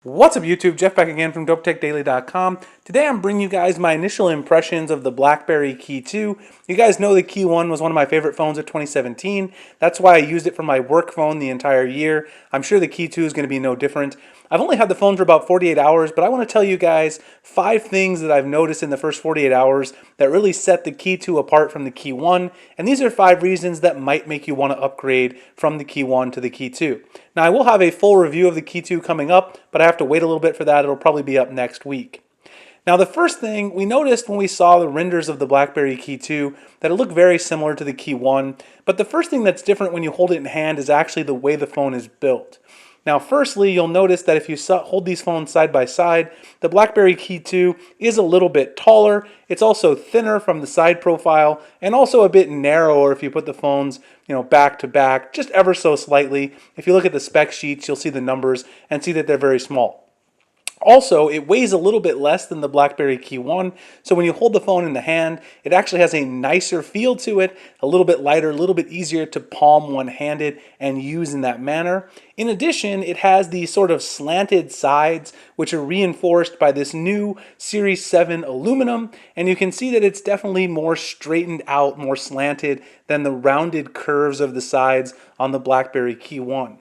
What's up YouTube, Jeff back again from DopeTechDaily.com. Today I'm bringing you guys my initial impressions of the Blackberry Key 2. You guys know the KeyOne was one of my favorite phones of 2017. That's why I used it for my work phone the entire year. I'm sure the Key 2 is going to be no different. I've only had the phone for about 48 hours, but I want to tell you guys 5 things that I've noticed in the first 48 hours that really set the Key 2 apart from the Key 1. And these are 5 reasons that might make you want to upgrade from the Key 1 to the Key 2. Now I will have a full review of the Key 2 coming up, but I have to wait a little bit for that. It'll probably be up next week. Now the first thing we noticed when we saw the renders of the Blackberry Key 2 that it looked very similar to the Key 1, but the first thing that's different when you hold it in hand is actually the way the phone is built. Now firstly, you'll notice that if you hold these phones side by side, the Blackberry Key 2 is a little bit taller. It's also thinner from the side profile and also a bit narrower if you put the phones, back to back, just ever so slightly. If you look at the spec sheets, you'll see the numbers and see that they're very small. Also, it weighs a little bit less than the Blackberry Key 1, so when you hold the phone in the hand, it actually has a nicer feel to it, a little bit lighter, a little bit easier to palm one-handed and use in that manner. In addition, it has these sort of slanted sides, which are reinforced by this new Series 7 aluminum, and you can see that it's definitely more straightened out, more slanted than the rounded curves of the sides on the Blackberry Key 1.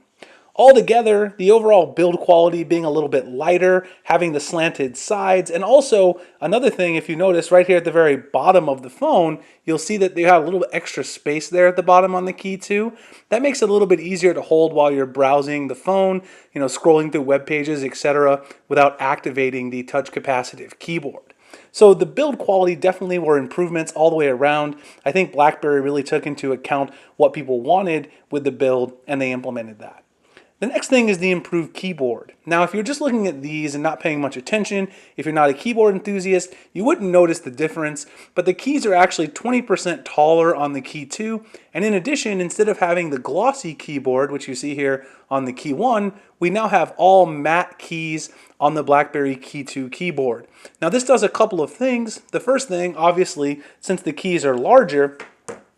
Altogether, the overall build quality being a little bit lighter, having the slanted sides, and also another thing, if you notice right here at the very bottom of the phone, you'll see that they have a little extra space there at the bottom on the Key 2. That makes it a little bit easier to hold while you're browsing the phone, scrolling through web pages, etc., without activating the touch capacitive keyboard. So the build quality definitely were improvements all the way around. I think BlackBerry really took into account what people wanted with the build, and they implemented that. The next thing is the improved keyboard. Now, if you're just looking at these and not paying much attention, if you're not a keyboard enthusiast, you wouldn't notice the difference, but the keys are actually 20% taller on the Key 2, and in addition, instead of having the glossy keyboard, which you see here on the Key 1, we now have all matte keys on the Blackberry Key 2 keyboard. Now, this does a couple of things. The first thing, obviously, since the keys are larger,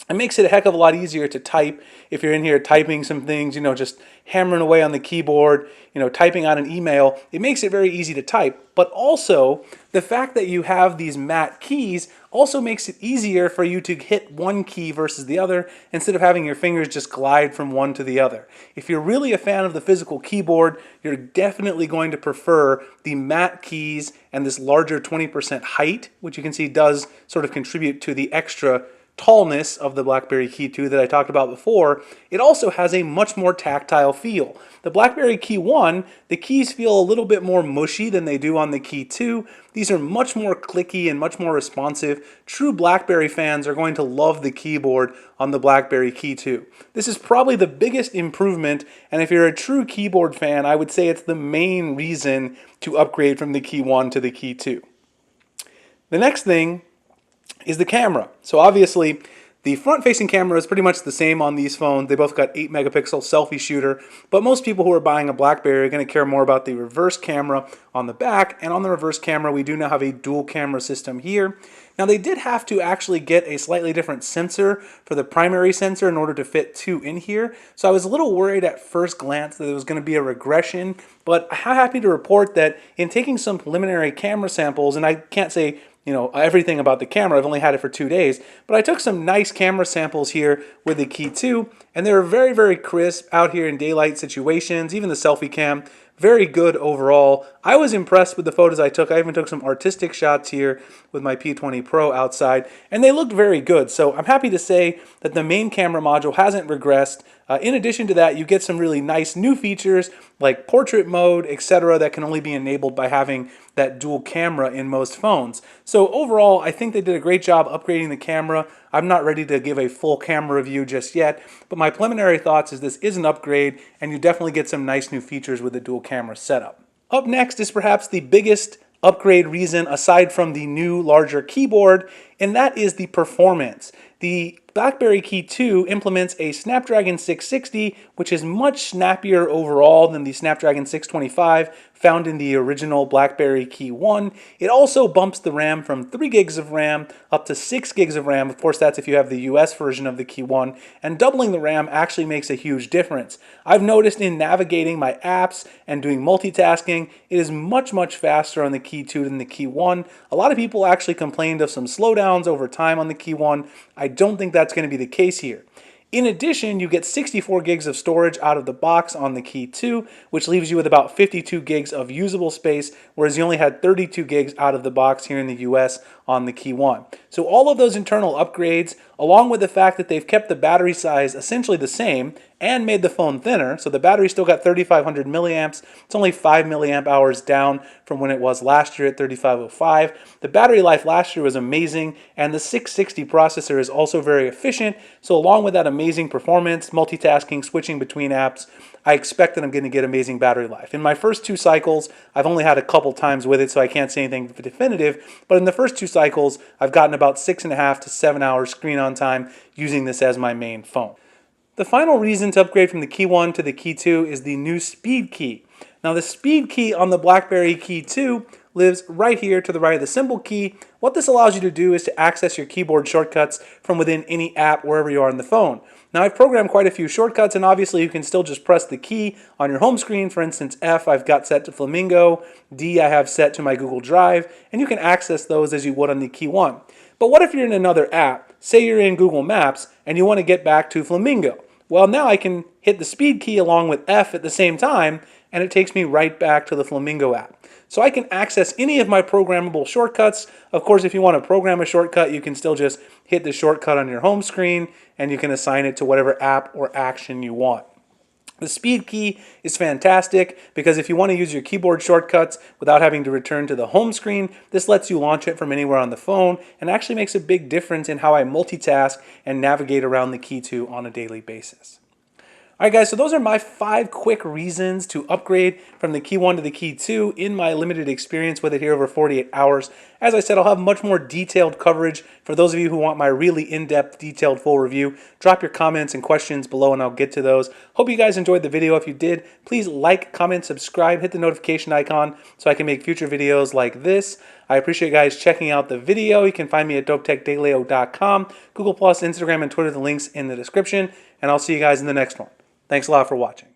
it makes it a heck of a lot easier to type if you're in here typing some things, just hammering away on the keyboard, typing out an email. It makes it very easy to type. But also, the fact that you have these matte keys also makes it easier for you to hit one key versus the other instead of having your fingers just glide from one to the other. If you're really a fan of the physical keyboard, you're definitely going to prefer the matte keys and this larger 20% height, which you can see does sort of contribute to the extra tallness of the Blackberry Key 2 that I talked about before. It also has a much more tactile feel. The Blackberry Key 1, the keys feel a little bit more mushy than they do on the Key 2. These are much more clicky and much more responsive. True BlackBerry fans are going to love the keyboard on the Blackberry Key 2. This is probably the biggest improvement, and if you're a true keyboard fan, I would say it's the main reason to upgrade from the Key 1 to the Key 2. The next thing is the camera. So obviously, the front-facing camera is pretty much the same on these phones. They both got 8-megapixel selfie shooter, but most people who are buying a BlackBerry are going to care more about the reverse camera on the back, and on the reverse camera, we do now have a dual camera system here. Now, they did have to actually get a slightly different sensor for the primary sensor in order to fit 2 in here, so I was a little worried at first glance that there was going to be a regression, but I'm happy to report that in taking some preliminary camera samples, and I can't say everything about the camera. I've only had it for 2 days, but I took some nice camera samples here with the Key 2, and they were very, very crisp out here in daylight situations, even the selfie cam. Very good overall. I was impressed with the photos I took. I even took some artistic shots here with my P20 Pro outside, and they looked very good. So I'm happy to say that the main camera module hasn't regressed. In addition to that, you get some really nice new features like portrait mode, etc., that can only be enabled by having that dual camera in most phones. So overall, I think they did a great job upgrading the camera. I'm not ready to give a full camera review just yet, but my preliminary thoughts is this is an upgrade, and you definitely get some nice new features with the dual camera setup. Up next is perhaps the biggest upgrade reason, aside from the new, larger keyboard, and that is the performance. The Blackberry KeyOne implements a Snapdragon 660, which is much snappier overall than the Snapdragon 625 found in the original Blackberry KeyOne. It also bumps the RAM from 3 gigs of RAM up to 6 gigs of RAM. Of course, that's if you have the US version of the KeyOne, and doubling the RAM actually makes a huge difference. I've noticed in navigating my apps and doing multitasking, it is much faster on the KeyOne than the KeyOne. A lot of people actually complained of some slowdowns over time on the KeyOne. I don't think that's going to be the case here. In addition, you get 64 gigs of storage out of the box on the KeyOne, which leaves you with about 52 gigs of usable space, whereas you only had 32 gigs out of the box here in the US on the KeyOne. So all of those internal upgrades, along with the fact that they've kept the battery size essentially the same and made the phone thinner, so the battery still got 3,500 milliamps. It's only 5 milliamp hours down from when it was last year at 3,505. The battery life last year was amazing, and the 660 processor is also very efficient. So along with that amazing performance, multitasking, switching between apps, I expect that I'm going to get amazing battery life. In my first 2 cycles, I've only had a couple times with it, so I can't say anything definitive, but in the first 2 cycles, I've gotten about 6.5 to 7 hours screen on time using this as my main phone. The final reason to upgrade from the KeyOne to the KeyOne is the new speed key. Now the speed key on the Blackberry KeyOne lives right here to the right of the symbol key. What this allows you to do is to access your keyboard shortcuts from within any app wherever you are on the phone. Now I've programmed quite a few shortcuts, and obviously you can still just press the key on your home screen. For instance, F I've got set to Flamingo, D I have set to my Google Drive, and you can access those as you would on the KeyOne. But what if you're in another app, say you're in Google Maps, and you want to get back to Flamingo? Well, now I can hit the speed key along with F at the same time, and it takes me right back to the Flamingo app. So I can access any of my programmable shortcuts. Of course, if you want to program a shortcut, you can still just hit the shortcut on your home screen, and you can assign it to whatever app or action you want. The speed key is fantastic because if you want to use your keyboard shortcuts without having to return to the home screen, this lets you launch it from anywhere on the phone and actually makes a big difference in how I multitask and navigate around the KeyOne on a daily basis. Alright guys, so those are my 5 quick reasons to upgrade from the KeyOne to the KeyOne in my limited experience with it here over 48 hours. As I said, I'll have much more detailed coverage for those of you who want my really in-depth, detailed, full review. Drop your comments and questions below and I'll get to those. Hope you guys enjoyed the video. If you did, please like, comment, subscribe, hit the notification icon so I can make future videos like this. I appreciate you guys checking out the video. You can find me at dopetechdaily.com, Google+, Instagram, and Twitter. The links in the description. And I'll see you guys in the next one. Thanks a lot for watching.